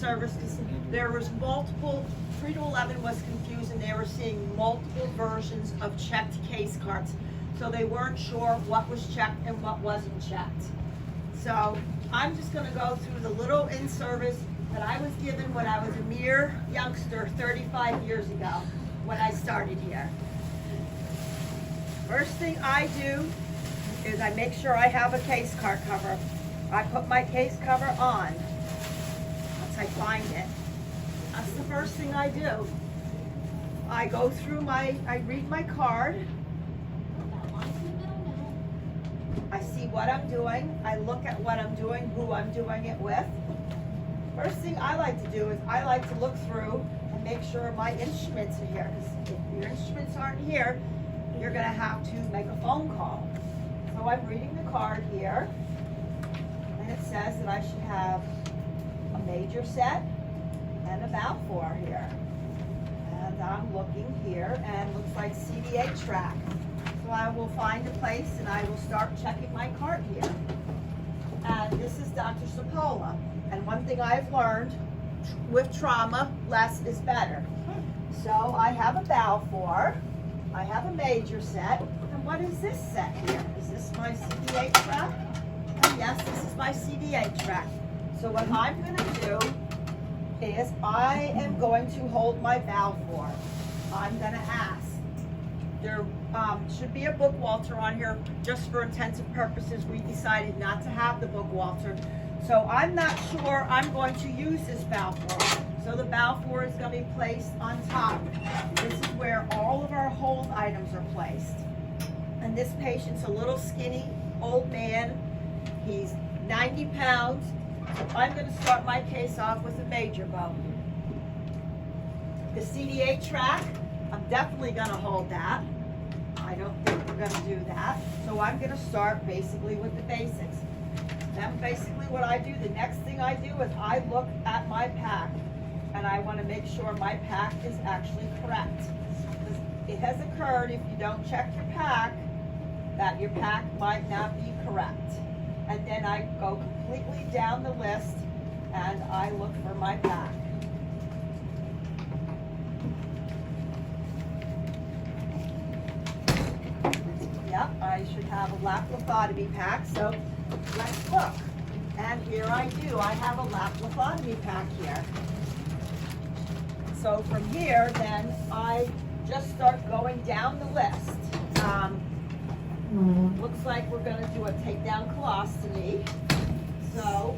service because there was multiple, 3 to 11 was confused and they were seeing multiple versions of checked case cards. So they weren't sure what was checked and what wasn't checked. So I'm just gonna go through the little in-service that I was given when I was a mere youngster 35 years ago when I started here. First thing I do is I make sure I have a case card cover. I put my case cover on once I find it. That's the first thing I do. I go through I read my card. I see what I'm doing. I look at what I'm doing, who I'm doing it with. First thing I like to do is I like to look through and make sure my instruments are here. Because if your instruments aren't here, you're gonna have to make a phone call. So I'm reading the card here, and it says that I should have a major set and a Balfour here. And I'm looking here, and it looks like CDA track. So I will find a place, and I will start checking my card here. And this is Dr. Cipolla. And one thing I've learned with trauma, less is better. So I have a Balfour, I have a major set, and what is this set here? Is this my CDA track? And yes, this is my CDA track. So what I'm gonna do is I am going to hold my Balfour. I'm gonna ask. There should be a book Walter on here. Just for intensive purposes, we decided not to have the book Walter. So I'm not sure I'm going to use this Balfour. So the Balfour is going to be placed on top. This is where all of our hold items are placed. And this patient's a little skinny old man. He's 90 pounds. So I'm going to start my case off with a major bone. The CDA track, I'm definitely going to hold that. I don't think we're going to do that. So I'm going to start basically with the basics. Then basically what I do, the next thing I do is I look at my pack, and I want to make sure my pack is actually correct. Because it has occurred, if you don't check your pack, that your pack might not be correct. And then I go completely down the list and I look for my pack. Yep, I should have a lap lithotomy pack, so let's look. And here I do. I have a lap lithotomy pack here. So from here, then, I just start going down the list. Looks like we're going to do a takedown colostomy. So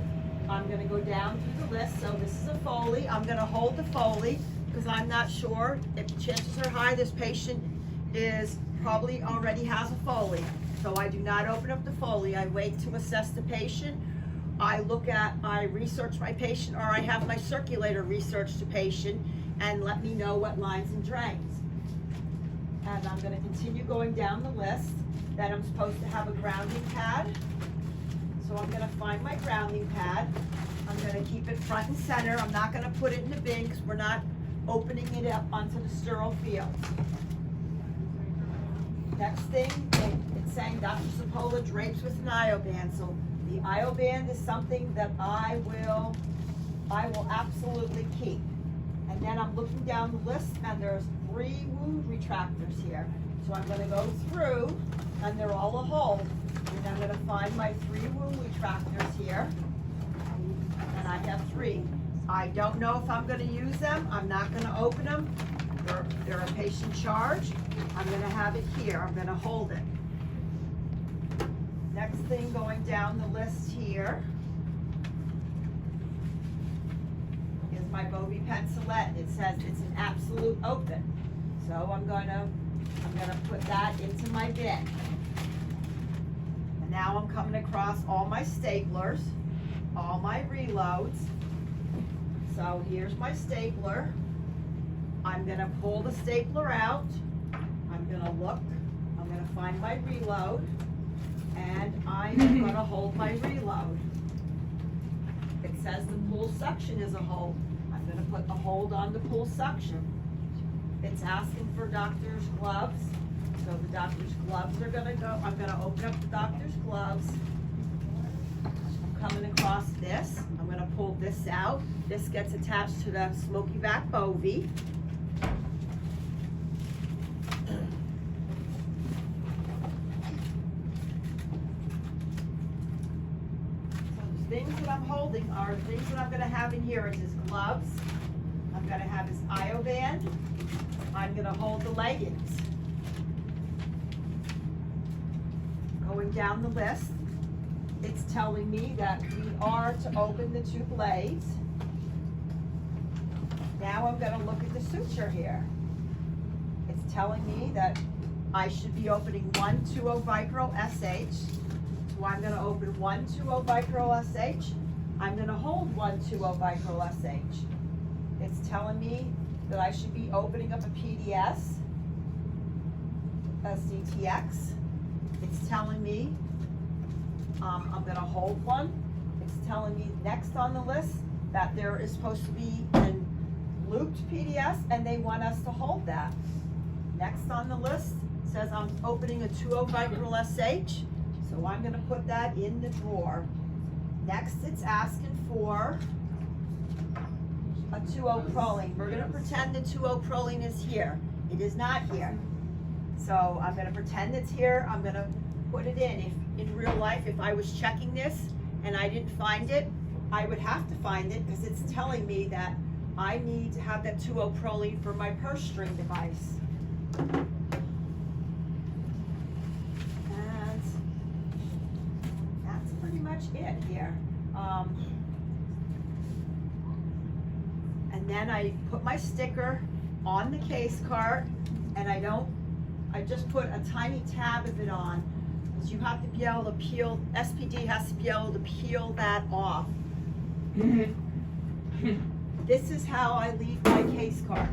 I'm going to go down through the list. So this is a Foley. I'm going to hold the Foley because I'm not sure. If chances are high, this patient is probably already has a Foley. So I do not open up the Foley. I wait to assess the patient. I research my patient, or I have my circulator research the patient and let me know what lines and drains. And I'm going to continue going down the list. Then I'm supposed to have a grounding pad. So I'm going to find my grounding pad. I'm going to keep it front and center. I'm not going to put it in the bin because we're not opening it up onto the sterile field. Next thing, it's saying Dr. Cipolla drapes with an IO-band. So the IO-band is something that I will absolutely keep. And then I'm looking down the list, and there's 3 wound retractors here. So I'm going to go through, and they're all a hold. And I'm going to find my 3 wound retractors here. And I have 3. I don't know if I'm going to use them. I'm not going to open them. They're a patient charge. I'm going to have it here. I'm going to hold it. Next thing going down the list here is my Bovie Pencilette. It says it's an absolute open. So I'm gonna put that into my bin. And now I'm coming across all my staplers, all my reloads. So here's my stapler. I'm gonna pull the stapler out. I'm gonna look. I'm gonna find my reload. And I'm going to hold my reload. It says the pull suction is a hold. I'm going to put the hold on the pull suction. It's asking for doctor's gloves. So the doctor's gloves are going to go. I'm going to open up the doctor's gloves. I'm coming across this. I'm gonna pull this out. This gets attached to the smoky back bovie. Things that I'm holding are things that I'm gonna have in here is his gloves. I'm gonna have his IO band. I'm gonna hold the leggings. Going down the list, it's telling me that we are to open the 2 blades. Now I'm gonna look at the suture here. It's telling me that I should be opening 120 Vicryl SH. So I'm gonna open 120 Vicryl SH. I'm gonna hold 120 Vicryl SH. It's telling me that I should be opening up a PDS, a CTX. It's telling me I'm gonna hold one. It's telling me next on the list that there is supposed to be a looped PDS and they want us to hold that. Next on the list says I'm opening a 20 Vicryl SH. So I'm gonna put that in the drawer. Next, it's asking for a 20 proline. We're gonna pretend the 20 proline is here. It is not here. So I'm gonna pretend it's here. I'm gonna put it in. If in real life, if I was checking this and I didn't find it, I would have to find it because it's telling me that I need to have that 20 proline for my purse string device. It here. And then I put my sticker on the case cart and I just put a tiny tab of it on because you have to be able to peel, SPD has to be able to peel that off. This is how I leave my case cart.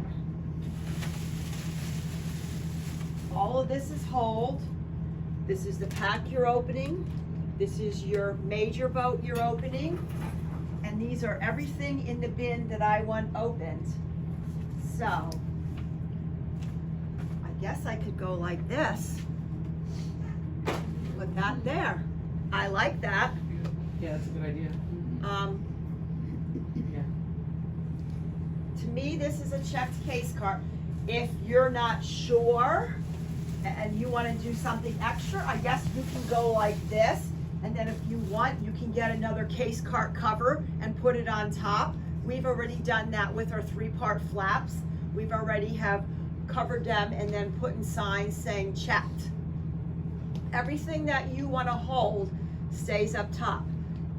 All of this is hold. This is the pack you're opening. This is your major boat you're opening, and these are everything in the bin that I want opened. So, I guess I could go like this, put that there. I like that. Yeah, that's a good idea. Yeah. To me, this is a checked case cart. If you're not sure, and you want to do something extra, I guess you can go like this. And then if you want, you can get another case cart cover and put it on top. We've already done that with our 3-part flaps. We've already have covered them and then put in signs saying checked. Everything that you want to hold stays up top.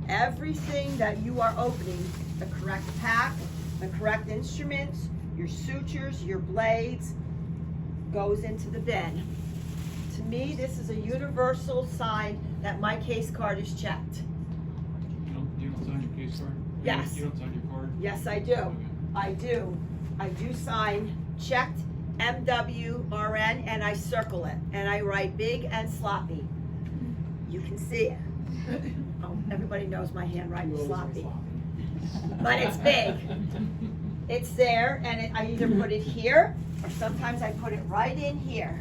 Everything that you are opening, the correct pack, the correct instruments, your sutures, your blades, goes into the bin. To me, this is a universal sign that my case card is checked. You don't sign your case card? Yes. You don't sign your card? Yes, I do. Okay. I do. I do sign checked MWRN and I circle it and I write big and sloppy. You can see it. Oh, everybody knows my handwriting is sloppy. But it's big. It's there and I either put it here or sometimes I put it right in here.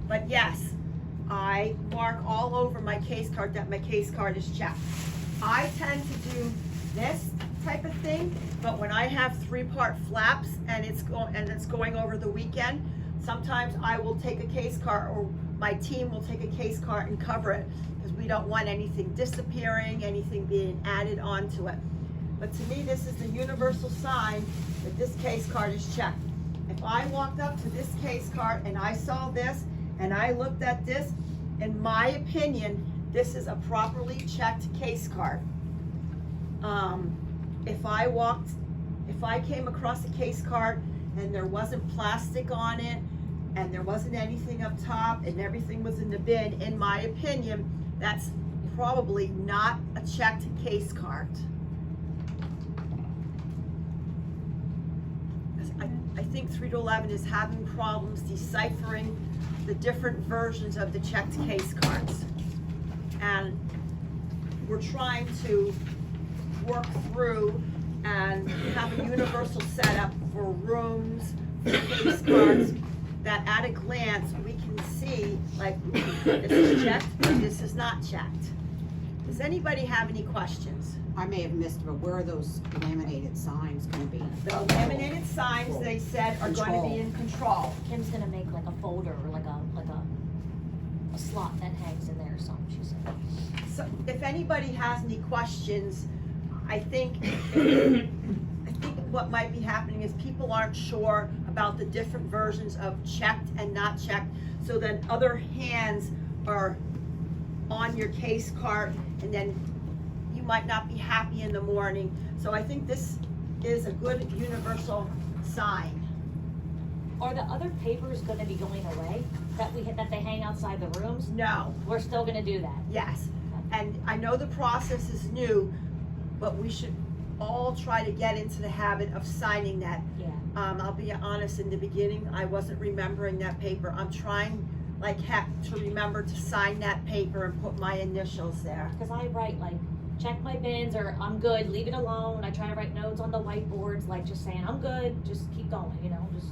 But yes, I mark all over my case card that my case card is checked. I tend to do this type of thing, but when I have 3-part flaps and it's going over the weekend, sometimes I will take a case cart or my team will take a case cart and cover it because we don't want anything disappearing, anything being added onto it. But to me, this is the universal sign that this case card is checked. If I walked up to this case cart and I saw this and I looked at this, in my opinion, this is a properly checked case cart. If I came across a case cart and there wasn't plastic on it and there wasn't anything up top and everything was in the bin, in my opinion, that's probably not a checked case cart. I think 3 to 11 is having problems deciphering the different versions of the checked case cards. And we're trying to work through and have a universal setup for rooms, for case cards, that at a glance we can see, like, this is checked, this is not checked. Does anybody have any questions? I may have missed, but where are those laminated signs gonna be? The laminated signs, they said, are going to be in control. Kim's gonna make like a folder or like a slot that hangs in there or something, she said. So if anybody has any questions, I think what might be happening is people aren't sure about the different versions of checked and not checked. So then other hands are on your case cart, and then you might not be happy in the morning. So I think this is a good universal sign. Are the other papers gonna be going away that they hang outside the rooms? No, We're still gonna do that. yes. And I know the process is new, but we should all try to get into the habit of signing that. Yeah. I'll be honest, in the beginning, I wasn't remembering that paper. I'm trying like heck to remember to sign that paper and put my initials there. Cause I write like, check my bins, or I'm good, leave it alone. I try to write notes on the whiteboards, like just saying, I'm good, just keep going, you know, just.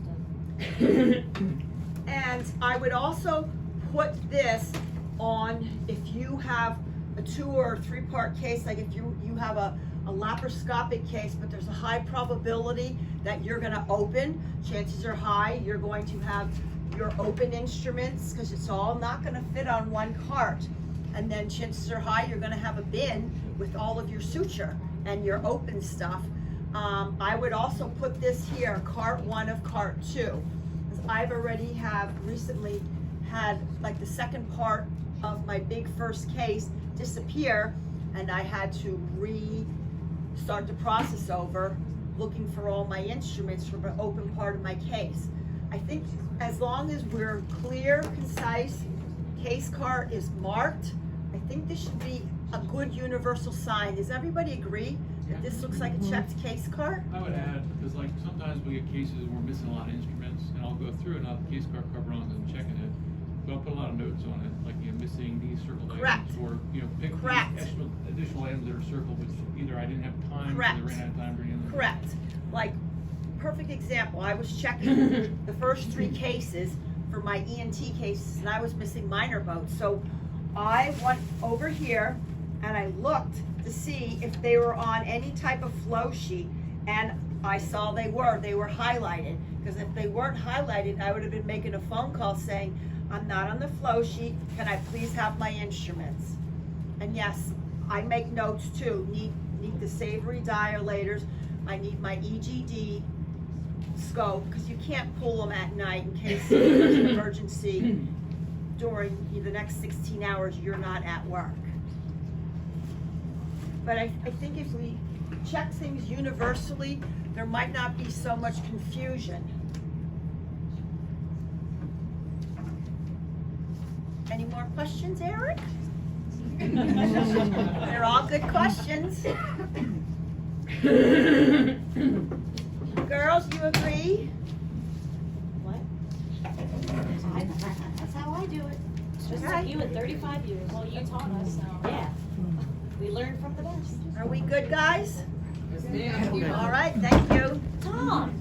And I would also put this on if you have a 2 or 3 part case, like if you have a laparoscopic case, but there's a high probability that you're gonna open, chances are high you're going to have your open instruments, because it's all not gonna fit on one cart. And then chances are high you're gonna have a bin with all of your suture and your open stuff. I would also put this here, cart 1 of cart 2. Because I've already have recently had like the second part of my big first case disappear, and I had to start the process over, looking for all my instruments from the open part of my case. I think as long as we're clear, concise, case cart is marked, I think this should be a good universal sign. Does everybody agree that this looks like a checked case cart? I would add, because like sometimes we get cases where we're missing a lot of instruments, and I'll go through and I'll have the case card cover on and checking it. But I'll put a lot of notes on it, like, you know, missing these circled Correct. items, or, you know, pick Correct. these additional items that are circled, which either I didn't have time, or Correct. they ran out of time, or anything. Correct. Like, perfect example, I was checking the first 3 cases for my ENT cases, and I was missing minor boats. So I went over here and I looked to see if they were on any type of flow sheet, and I saw they were highlighted. Because if they weren't highlighted, I would have been making a phone call saying, I'm not on the flow sheet, can I please have my instruments? And yes, I make notes too, need the Savory dilators, I need my EGD scope, because you can't pull them at night in case there's an emergency during the next 16 hours you're not at work. But I think if we check things universally, there might not be so much confusion. Any more questions, Eric? They're all good questions. Girls, you agree? What? That's how I do it. Just Okay. like you in 35 years. Well, you taught us, so yeah. We learned from the best. Are we good, guys? Yes, ma'am. All right, thank you. Tom,